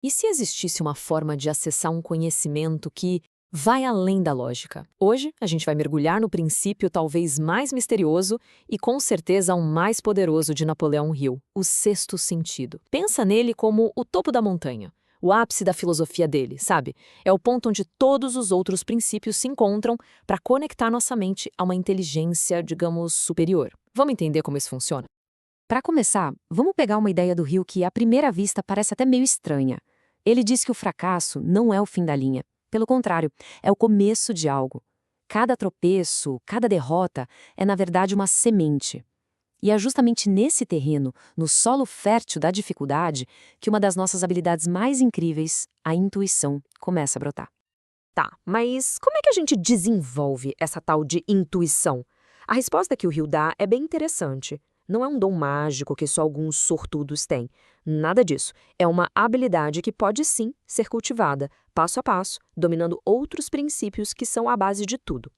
E se existisse uma forma de acessar um conhecimento que vai além da lógica? Hoje, a gente vai mergulhar no princípio talvez mais misterioso e com certeza o mais poderoso de Napoleão Hill, o sexto sentido. Pensa nele como o topo da montanha, o ápice da filosofia dele, sabe? É o ponto onde todos os outros princípios se encontram para conectar nossa mente a uma inteligência, digamos, superior. Vamos entender como isso funciona? Para começar, vamos pegar uma ideia do Rio que, à primeira vista, parece até meio estranha. Ele diz que o fracasso não é o fim da linha. Pelo contrário, é o começo de algo. Cada tropeço, cada derrota é, na verdade, uma semente. E é justamente nesse terreno, no solo fértil da dificuldade, que uma das nossas habilidades mais incríveis, a intuição, começa a brotar. Tá, mas como é que a gente desenvolve essa tal de intuição? A resposta que o Rio dá é bem interessante. Não é um dom mágico que só alguns sortudos têm. Nada disso. É uma habilidade que pode sim ser cultivada, passo a passo, dominando outros princípios que são a base de tudo.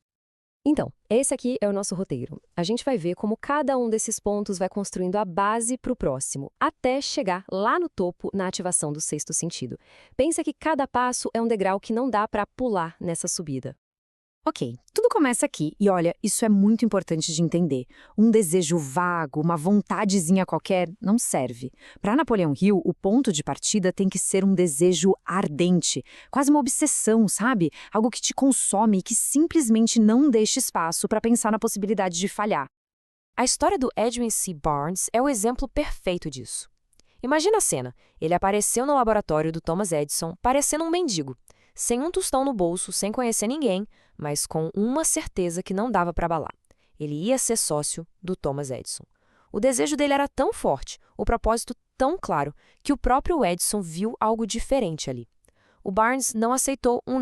Então, esse aqui é o nosso roteiro. A gente vai ver como cada um desses pontos vai construindo a base para o próximo, até chegar lá no topo na ativação do sexto sentido. Pensa que cada passo é um degrau que não dá para pular nessa subida. Ok, tudo começa aqui e olha, isso é muito importante de entender. Um desejo vago, uma vontadezinha qualquer, não serve. Para Napoleão Hill, o ponto de partida tem que ser um desejo ardente, quase uma obsessão, sabe? Algo que te consome e que simplesmente não deixa espaço para pensar na possibilidade de falhar. A história do Edwin C. Barnes é o exemplo perfeito disso. Imagina a cena. Ele apareceu no laboratório do Thomas Edison parecendo um mendigo, sem um tostão no bolso, sem conhecer ninguém, mas com uma certeza que não dava para abalar. Ele ia ser sócio do Thomas Edison. O desejo dele era tão forte, o propósito tão claro, que o próprio Edison viu algo diferente ali. O Barnes não aceitou um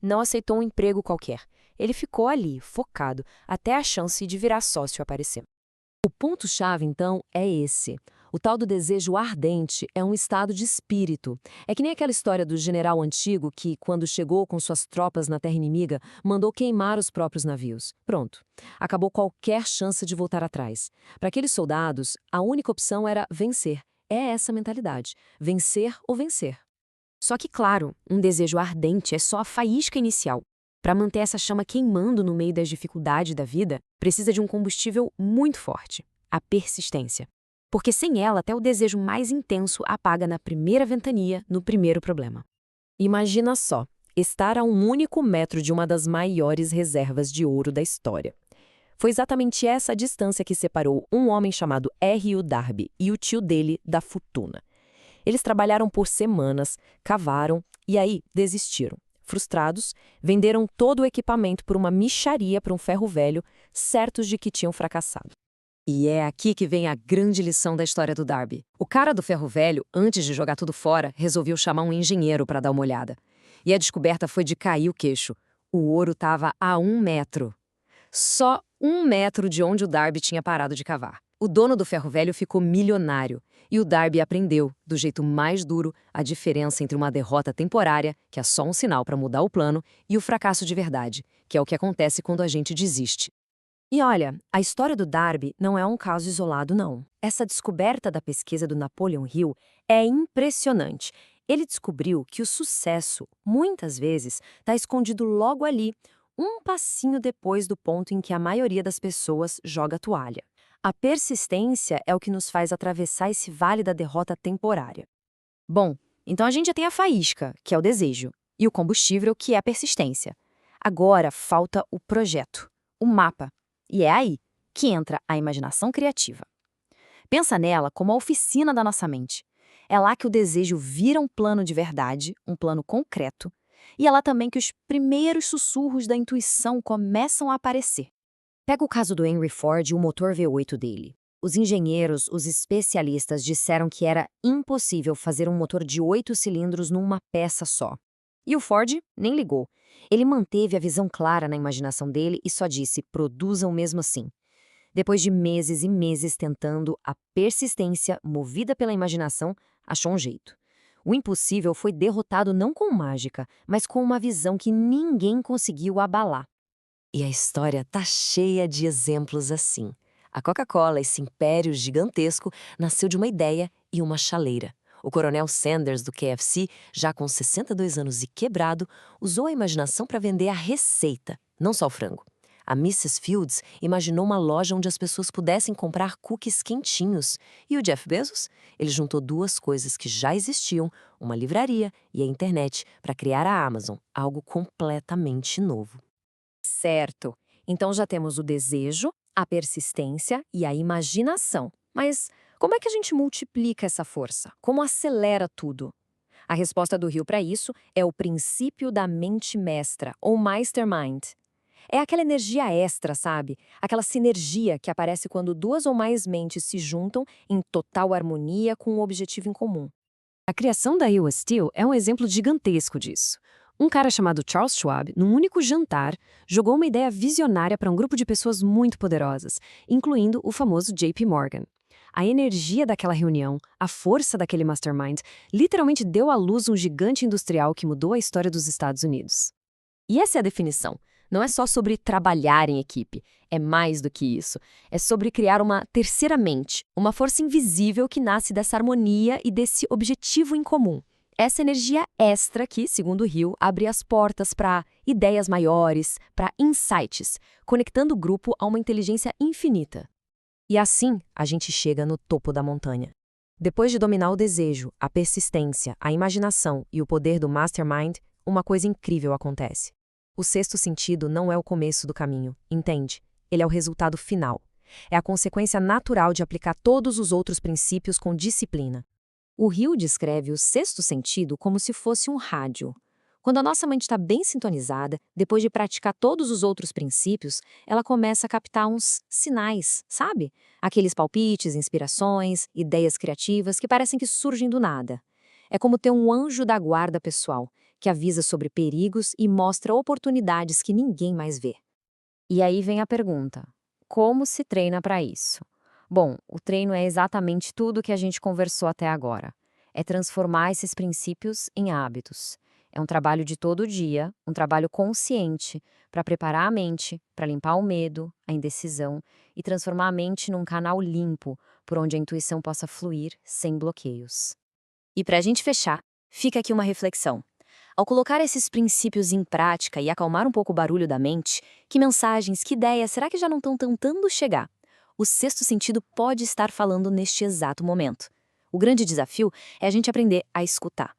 não aceitou um emprego qualquer. Ele ficou ali, focado, até a chance de virar sócio aparecer. O ponto-chave, então, é esse. O tal do desejo ardente é um estado de espírito. É que nem aquela história do general antigo que, quando chegou com suas tropas na terra inimiga, mandou queimar os próprios navios. Pronto. Acabou qualquer chance de voltar atrás. Para aqueles soldados, a única opção era vencer. É essa a mentalidade. Vencer ou vencer. Só que, claro, um desejo ardente é só a faísca inicial. Para manter essa chama queimando no meio das dificuldades da vida, precisa de um combustível muito forte, a persistência. Porque sem ela, até o desejo mais intenso apaga na primeira ventania, no primeiro problema. Imagina só, estar a um único metro de uma das maiores reservas de ouro da história. Foi exatamente essa a distância que separou um homem chamado R.U. Darby e o tio dele da fortuna. Eles trabalharam por semanas, cavaram e aí desistiram. Frustrados, venderam todo o equipamento por uma mixaria para um ferro velho, certos de que tinham fracassado. E é aqui que vem a grande lição da história do Darby. O cara do ferro velho, antes de jogar tudo fora, resolveu chamar um engenheiro para dar uma olhada. E a descoberta foi de cair o queixo. O ouro estava a 1 metro. Só 1 metro de onde o Darby tinha parado de cavar. O dono do ferro velho ficou milionário. E o Darby aprendeu, do jeito mais duro, a diferença entre uma derrota temporária, que é só um sinal para mudar o plano, e o fracasso de verdade, que é o que acontece quando a gente desiste. E olha, a história do Darby não é um caso isolado, não. Essa descoberta da pesquisa do Napoleon Hill é impressionante. Ele descobriu que o sucesso, muitas vezes, está escondido logo ali, um passinho depois do ponto em que a maioria das pessoas joga a toalha. A persistência é o que nos faz atravessar esse vale da derrota temporária. Bom, então a gente já tem a faísca, que é o desejo, e o combustível, que é a persistência. Agora falta o projeto, o mapa. E é aí que entra a imaginação criativa. Pensa nela como a oficina da nossa mente. É lá que o desejo vira um plano de verdade, um plano concreto, e é lá também que os primeiros sussurros da intuição começam a aparecer. Pega o caso do Henry Ford e o motor V8 dele. Os engenheiros, os especialistas disseram que era impossível fazer um motor de 8 cilindros numa peça só. E o Ford nem ligou. Ele manteve a visão clara na imaginação dele e só disse: produzam mesmo assim. Depois de meses e meses tentando, a persistência, movida pela imaginação, achou um jeito. O impossível foi derrotado não com mágica, mas com uma visão que ninguém conseguiu abalar. E a história tá cheia de exemplos assim. A Coca-Cola, esse império gigantesco, nasceu de uma ideia e uma chaleira. O coronel Sanders, do KFC, já com 62 anos e quebrado, usou a imaginação para vender a receita, não só o frango. A Mrs. Fields imaginou uma loja onde as pessoas pudessem comprar cookies quentinhos. E o Jeff Bezos? Ele juntou duas coisas que já existiam, uma livraria e a internet, para criar a Amazon, algo completamente novo. Certo. Então já temos o desejo, a persistência e a imaginação. Mas como é que a gente multiplica essa força? Como acelera tudo? A resposta do Hill para isso é o princípio da mente mestra, ou mastermind. É aquela energia extra, sabe? Aquela sinergia que aparece quando duas ou mais mentes se juntam em total harmonia com um objetivo em comum. A criação da US Steel é um exemplo gigantesco disso. Um cara chamado Charles Schwab, num único jantar, jogou uma ideia visionária para um grupo de pessoas muito poderosas, incluindo o famoso JP Morgan. A energia daquela reunião, a força daquele mastermind, literalmente deu à luz um gigante industrial que mudou a história dos Estados Unidos. E essa é a definição. Não é só sobre trabalhar em equipe, é mais do que isso. É sobre criar uma terceira mente, uma força invisível que nasce dessa harmonia e desse objetivo em comum. Essa energia extra que, segundo Hill, abre as portas para ideias maiores, para insights, conectando o grupo a uma inteligência infinita. E assim, a gente chega no topo da montanha. Depois de dominar o desejo, a persistência, a imaginação e o poder do mastermind, uma coisa incrível acontece. O sexto sentido não é o começo do caminho, entende? Ele é o resultado final. É a consequência natural de aplicar todos os outros princípios com disciplina. O Hill descreve o sexto sentido como se fosse um rádio. Quando a nossa mente está bem sintonizada, depois de praticar todos os outros princípios, ela começa a captar uns sinais, sabe? Aqueles palpites, inspirações, ideias criativas que parecem que surgem do nada. É como ter um anjo da guarda pessoal, que avisa sobre perigos e mostra oportunidades que ninguém mais vê. E aí vem a pergunta: como se treina para isso? Bom, o treino é exatamente tudo que a gente conversou até agora. É transformar esses princípios em hábitos. É um trabalho de todo dia, um trabalho consciente, para preparar a mente, para limpar o medo, a indecisão e transformar a mente num canal limpo, por onde a intuição possa fluir sem bloqueios. E para a gente fechar, fica aqui uma reflexão. Ao colocar esses princípios em prática e acalmar um pouco o barulho da mente, que mensagens, que ideias será que já não estão tentando chegar? O sexto sentido pode estar falando neste exato momento. O grande desafio é a gente aprender a escutar.